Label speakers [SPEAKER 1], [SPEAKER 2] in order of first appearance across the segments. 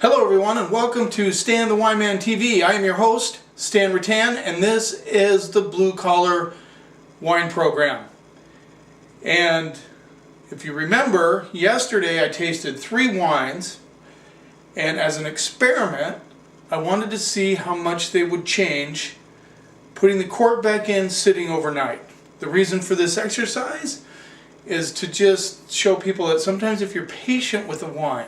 [SPEAKER 1] Hello everyone and welcome to Stan the Wine Man TV. I am your host, Stan Rattan, and this is the Blue Collar Wine Program. And if you remember, yesterday I tasted 3 wines, and as an experiment I wanted to see how much they would change putting the cork back in, sitting overnight. The reason for this exercise is to just show people that sometimes if you're patient with a wine,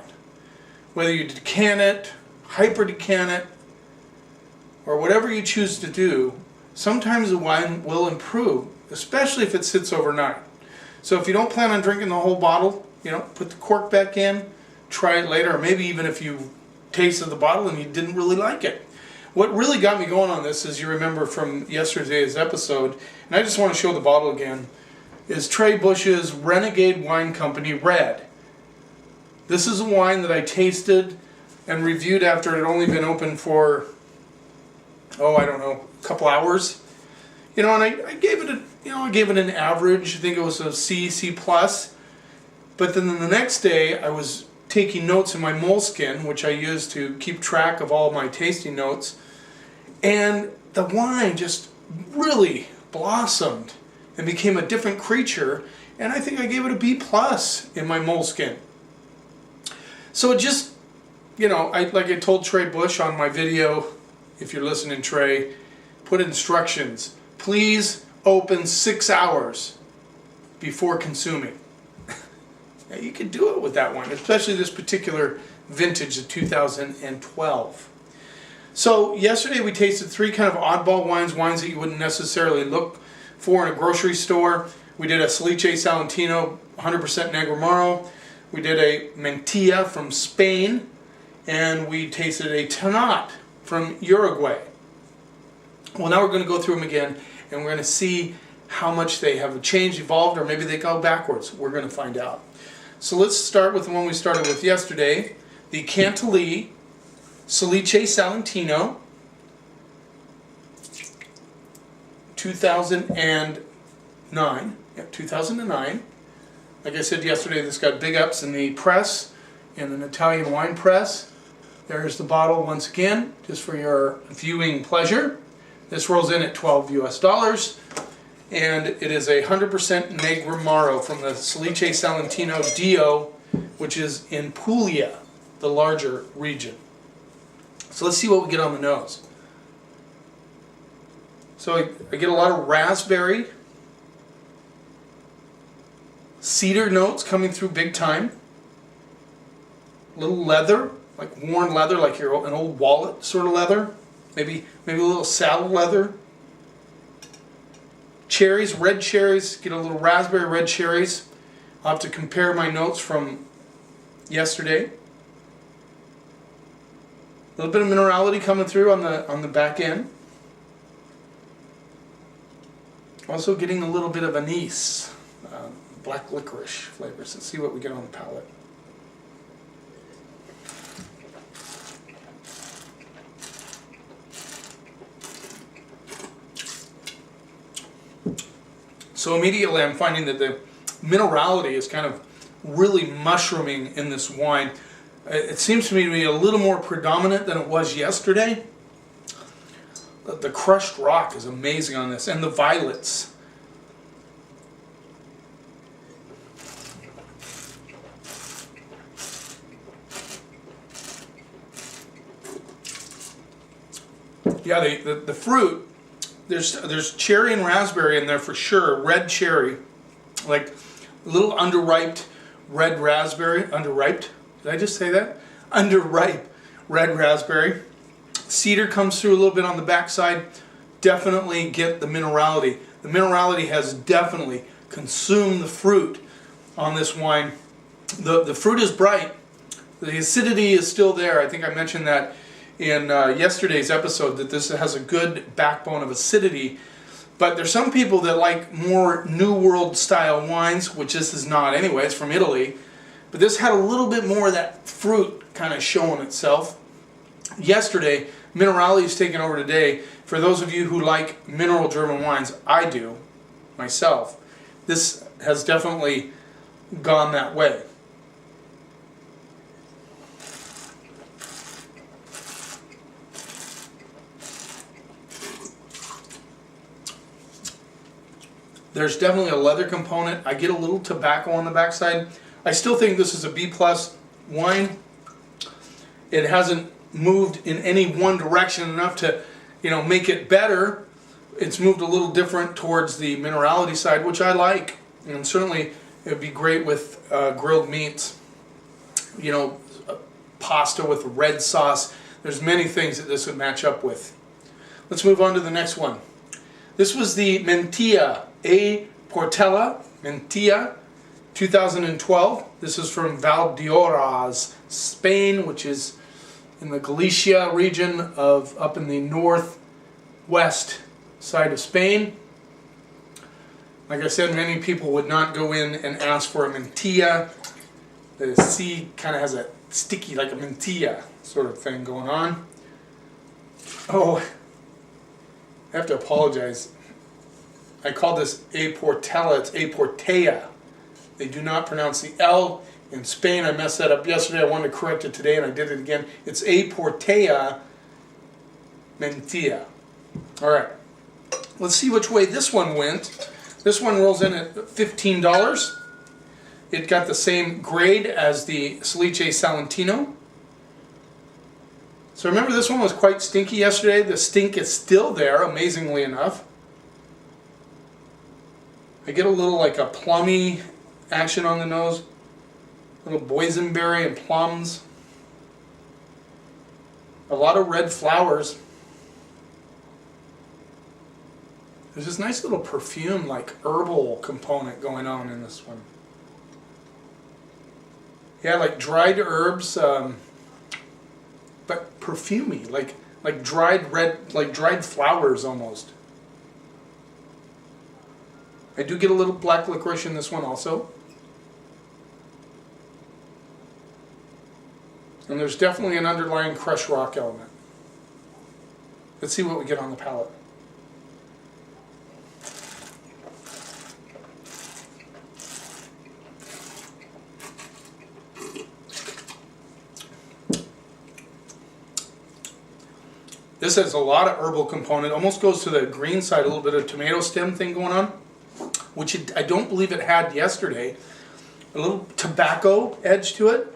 [SPEAKER 1] whether you decant it, hyper decant it, or whatever you choose to do, sometimes the wine will improve, especially if it sits overnight. So if you don't plan on drinking the whole bottle, put the cork back in, try it later, or maybe even if you tasted the bottle and you didn't really like it. What really got me going on this, as you remember from yesterday's episode, and I just want to show the bottle again, is Trey Bush's Renegade Wine Company Red. This is a wine that I tasted and reviewed after it had only been open for, a couple hours. And I gave it an average. I think it was a C++. But then the next day I was taking notes in my moleskin, which I use to keep track of all my tasting notes, and the wine just really blossomed and became a different creature, and I think I gave it a B+ in my moleskin. So it just, like I told Trey Bush on my video, if you're listening, Trey, put instructions. Please open 6 hours before consuming. Now, you can do it with that one, especially this particular vintage of 2012. So yesterday we tasted 3 kind of oddball wines that you wouldn't necessarily look for in a grocery store. We did a Salice Salentino 100% Negromaro. We did a Mentilla from Spain, and we tasted a Tannat from Uruguay. Well, now we're going to go through them again, and we're going to see how much they have changed, evolved, or maybe they go backwards. We're going to find out. So let's start with the one we started with yesterday, the Cantilly Salice Salentino 2009. Yeah, 2009. Like I said yesterday, this got big ups in the press, in an Italian wine press. There's the bottle once again, just for your viewing pleasure. This rolls in at $12 US, and it is 100% Negromaro from the Salice Salentino Dio, which is in Puglia, the larger region. So let's see what we get on the nose. So I get a lot of raspberry, cedar notes coming through big time. A little leather, like worn leather, like an old wallet sort of leather. Maybe a little saddle leather. Cherries, red cherries, get a little raspberry red cherries. I'll have to compare my notes from yesterday. A little bit of minerality coming through on the back end. Also getting a little bit of anise, black licorice flavors. Let's see what we get on the palate. So immediately I'm finding that the minerality is kind of really mushrooming in this wine. It seems to me to be a little more predominant than it was yesterday. The crushed rock is amazing on this, and the violets. Yeah, the fruit, there's cherry and raspberry in there for sure. Red cherry, like a little underripe red raspberry. Underripe? Did I just say that? Underripe red raspberry. Cedar comes through a little bit on the backside. Definitely get the minerality. The minerality has definitely consumed the fruit on this wine. The fruit is bright. The acidity is still there. I think I mentioned that in yesterday's episode, that this has a good backbone of acidity. But there's some people that like more New World style wines, which this is not anyway. It's from Italy. But this had a little bit more of that fruit kind of showing itself. Yesterday, minerality is taken over today. For those of you who like mineral-driven wines, I do, myself. This has definitely gone that way. There's definitely a leather component. I get a little tobacco on the backside. I still think this is a B+ wine. It hasn't moved in any one direction enough to, make it better. It's moved a little different towards the minerality side, which I like. And certainly it would be great with grilled meats. Pasta with red sauce. There's many things that this would match up with. Let's move on to the next one. This was the Mentilla A Portela Mentilla 2012. This is from Valdeorras, Spain, which is in the Galicia region of up in the northwest side of Spain. Like I said, many people would not go in and ask for a Mentilla. The C kind of has a sticky, like a Mentilla sort of thing going on. Oh, I have to apologize. I called this A Portela, it's A Portea. They do not pronounce the L. In Spain, I messed that up yesterday. I wanted to correct it today, and I did it again. It's A Portea Mentilla. All right. Let's see which way this one went. This one rolls in at $15. It got the same grade as the Salice Salentino. So remember, this one was quite stinky yesterday. The stink is still there, amazingly enough. I get a little like a plummy action on the nose. A little boysenberry and plums. A lot of red flowers. There's this nice little perfume, like herbal component going on in this one. Yeah, like dried herbs, but perfumey, like dried red, like dried flowers almost. I do get a little black licorice in this one also. And there's definitely an underlying crushed rock element. Let's see what we get on the palate. This has a lot of herbal component, almost goes to the green side, a little bit of tomato stem thing going on, which I don't believe it had yesterday. A little tobacco edge to it.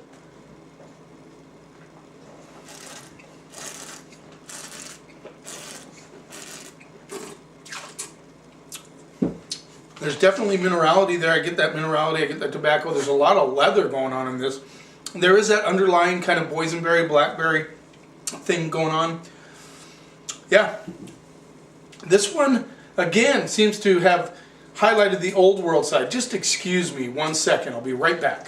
[SPEAKER 1] There's definitely minerality there. I get that minerality, I get that tobacco. There's a lot of leather going on in this. There is that underlying kind of boysenberry, blackberry thing going on. Yeah. This one, again, seems to have highlighted the old world side. Just excuse me 1 second. I'll be right back.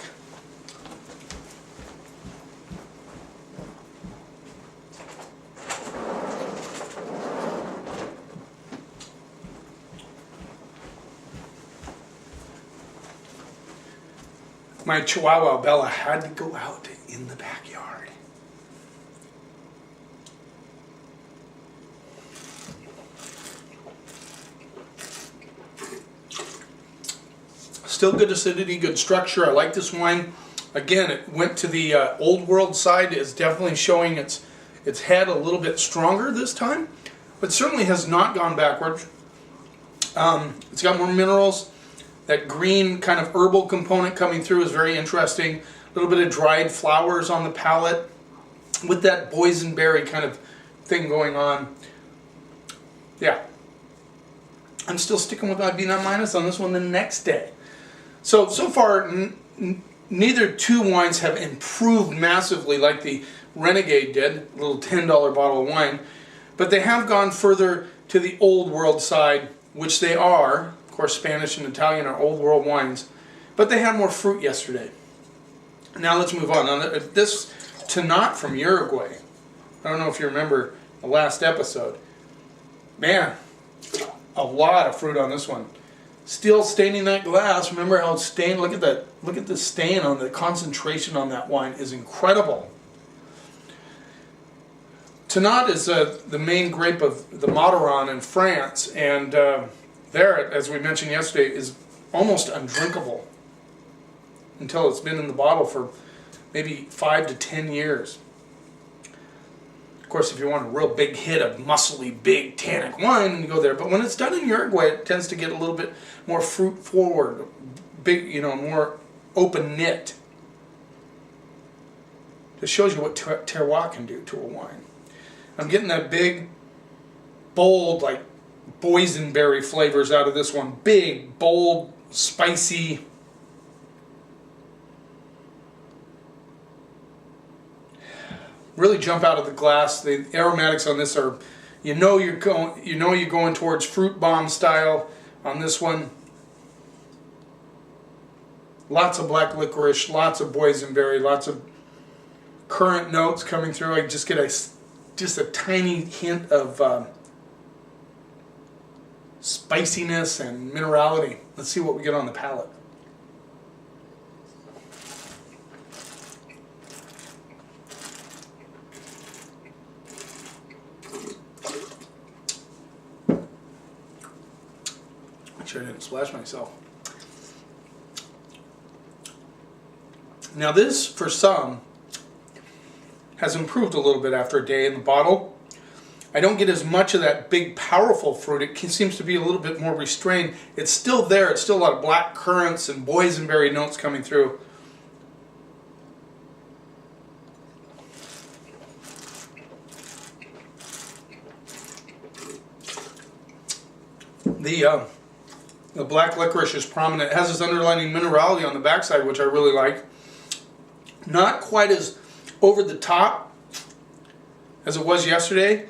[SPEAKER 1] My Chihuahua Bella had to go out in the backyard. Still good acidity, good structure. I like this wine. Again, it went to the old world side. It's definitely showing its head a little bit stronger this time, but certainly has not gone backwards. It's got more minerals. That green kind of herbal component coming through is very interesting. A little bit of dried flowers on the palate with that boysenberry kind of thing going on. Yeah. I'm still sticking with my B minus on this one the next day. So far, neither two wines have improved massively like the Renegade did, a little $10 bottle of wine, but they have gone further to the old world side, which they are. Of course, Spanish and Italian are old world wines, but they had more fruit yesterday. Now let's move on. Now, this Tannat from Uruguay, I don't know if you remember the last episode. Man, a lot of fruit on this one. Still staining that glass. Remember how it's stained? Look at that. Look at the stain on the concentration on that wine is incredible. Tannat is the main grape of the Mataron in France, and there, as we mentioned yesterday, is almost undrinkable until it's been in the bottle for maybe 5 to 10 years. Of course, if you want a real big hit of muscly, big tannic wine, you go there. But when it's done in Uruguay, it tends to get a little bit more fruit forward, big, more open knit. Just shows you what terroir can do to a wine. I'm getting that big, bold, like boysenberry flavors out of this one. Big, bold, spicy. Really jump out of the glass. The aromatics on this are, you're going towards fruit bomb style on this one. Lots of black licorice, lots of boysenberry, lots of currant notes coming through. I just get a tiny hint of spiciness and minerality. Let's see what we get on the palate. Make sure I didn't splash myself. Now this, for some, has improved a little bit after a day in the bottle. I don't get as much of that big, powerful fruit. It seems to be a little bit more restrained. It's still there. It's still a lot of black currants and boysenberry notes coming through. The black licorice is prominent. It has this underlining minerality on the backside, which I really like. Not quite as over the top as it was yesterday.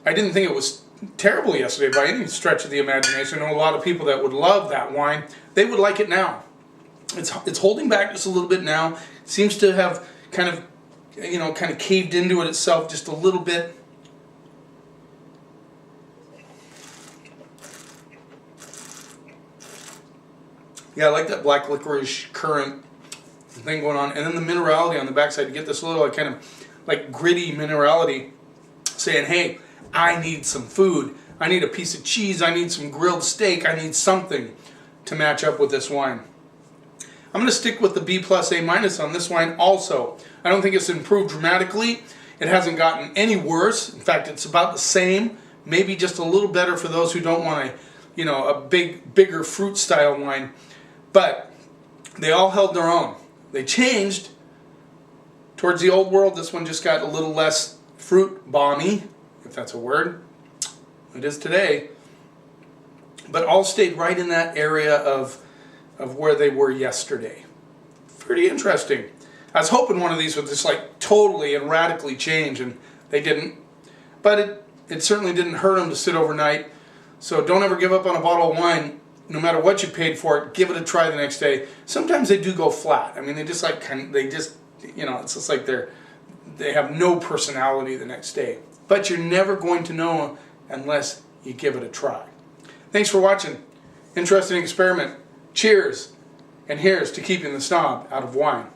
[SPEAKER 1] I didn't think it was terrible yesterday by any stretch of the imagination. I know a lot of people that would love that wine. They would like it now. It's holding back just a little bit now. It seems to have kind of caved into it itself just a little bit. Yeah, I like that black licorice currant thing going on, and then the minerality on the backside. You get this little kind of like gritty minerality saying, hey, I need some food. I need a piece of cheese. I need some grilled steak. I need something to match up with this wine. I'm going to stick with the B plus A minus on this wine also. I don't think it's improved dramatically. It hasn't gotten any worse. In fact, it's about the same, maybe just a little better for those who don't want a bigger fruit style wine. But they all held their own. They changed towards the old world. This one just got a little less fruit bomby, if that's a word. It is today. But all stayed right in that area of where they were yesterday. Pretty interesting. I was hoping one of these would just like totally and radically change, and they didn't. But it certainly didn't hurt them to sit overnight. So don't ever give up on a bottle of wine. No matter what you paid for it, give it a try the next day. Sometimes they do go flat. I mean, they just like it's just like they have no personality the next day. But you're never going to know unless you give it a try. Thanks for watching. Interesting experiment. Cheers, and here's to keeping the snob out of wine.